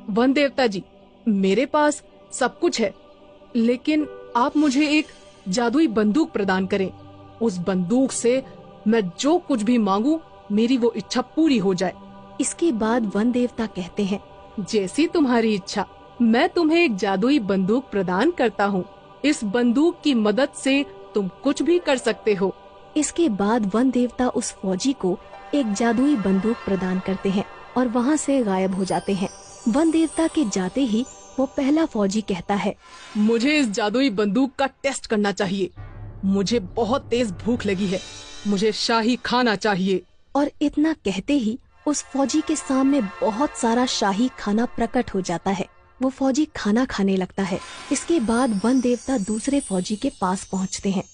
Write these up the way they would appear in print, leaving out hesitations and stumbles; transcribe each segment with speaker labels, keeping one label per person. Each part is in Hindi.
Speaker 1: वन देवता जी, मेरे पास सब कुछ है, लेकिन आप मुझे एक जादुई बंदूक प्रदान करें। उस बंदूक से मैं जो कुछ भी मांगू मेरी वो इच्छा पूरी हो जाए।
Speaker 2: इसके बाद वन देवता कहते हैं,
Speaker 1: जैसी तुम्हारी इच्छा, मैं तुम्हें एक जादुई बंदूक प्रदान करता हूँ। इस बंदूक की मदद से तुम कुछ भी कर सकते हो।
Speaker 2: इसके बाद वन देवता उस फौजी को एक जादुई बंदूक प्रदान करते हैं और वहाँ से गायब हो जाते हैं। वन देवता के जाते ही वो पहला फौजी कहता है,
Speaker 1: मुझे इस जादुई बंदूक का टेस्ट करना चाहिए। मुझे बहुत तेज भूख लगी है, मुझे शाही खाना चाहिए।
Speaker 2: और इतना कहते ही उस फौजी के सामने बहुत सारा शाही खाना प्रकट हो जाता है। वो फौजी खाना खाने लगता है। इसके बाद वन देवता दूसरे फौजी के पास पहुंचते हैं।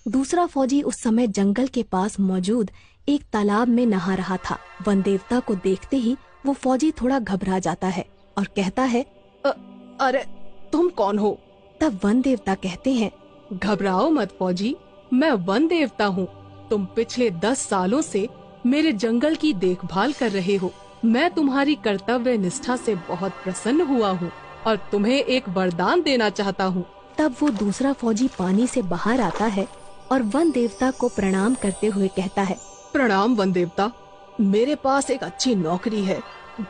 Speaker 2: दूसरा फौजी उस समय जंगल के पास मौजूद एक तालाब में नहा रहा था। वन देवता को देखते ही वो फौजी थोड़ा घबरा जाता है और कहता है,
Speaker 1: अरे तुम कौन हो?
Speaker 2: तब वन देवता कहते हैं,
Speaker 1: घबराओ मत फौजी, मैं वन देवता हूँ। तुम पिछले 10 सालों से मेरे जंगल की देखभाल कर रहे हो। मैं तुम्हारी कर्तव्य निष्ठा से बहुत प्रसन्न हुआ हूँ और तुम्हें एक वरदान देना चाहता हूँ।
Speaker 2: तब वो दूसरा फौजी पानी से बाहर आता है और वन देवता को प्रणाम करते हुए कहता है,
Speaker 1: प्रणाम वन देवता, मेरे पास एक अच्छी नौकरी है,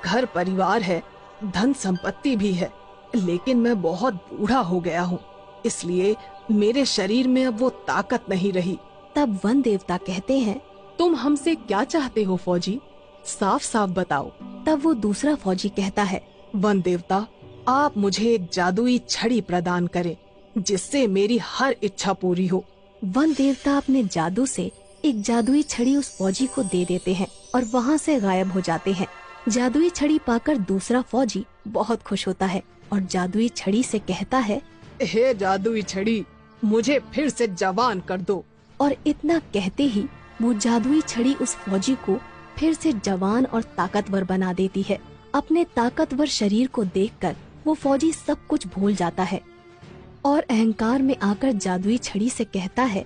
Speaker 1: घर परिवार है, धन संपत्ति भी है, लेकिन मैं बहुत बूढ़ा हो गया हूँ, इसलिए मेरे शरीर में अब वो ताकत नहीं रही।
Speaker 2: तब वन देवता कहते हैं,
Speaker 1: तुम हमसे क्या चाहते हो फौजी? साफ साफ बताओ।
Speaker 2: तब वो दूसरा फौजी कहता है,
Speaker 1: वन देवता, आप मुझे एक जादुई छड़ी प्रदान करें जिससे मेरी हर इच्छा पूरी हो।
Speaker 2: वन देवता अपने जादू से एक जादुई छड़ी उस फौजी को दे देते हैं और वहाँ से गायब हो जाते हैं। जादुई छड़ी पाकर दूसरा फौजी बहुत खुश होता है और जादुई छड़ी से कहता है,
Speaker 1: हे जादुई छड़ी, मुझे फिर से जवान कर दो।
Speaker 2: और इतना कहते ही वो जादुई छड़ी उस फौजी को फिर से जवान और ताकतवर बना देती है। अपने ताकतवर शरीर को देखकर वो फौजी सब कुछ भूल जाता है और अहंकार में आकर जादुई छड़ी से कहता है,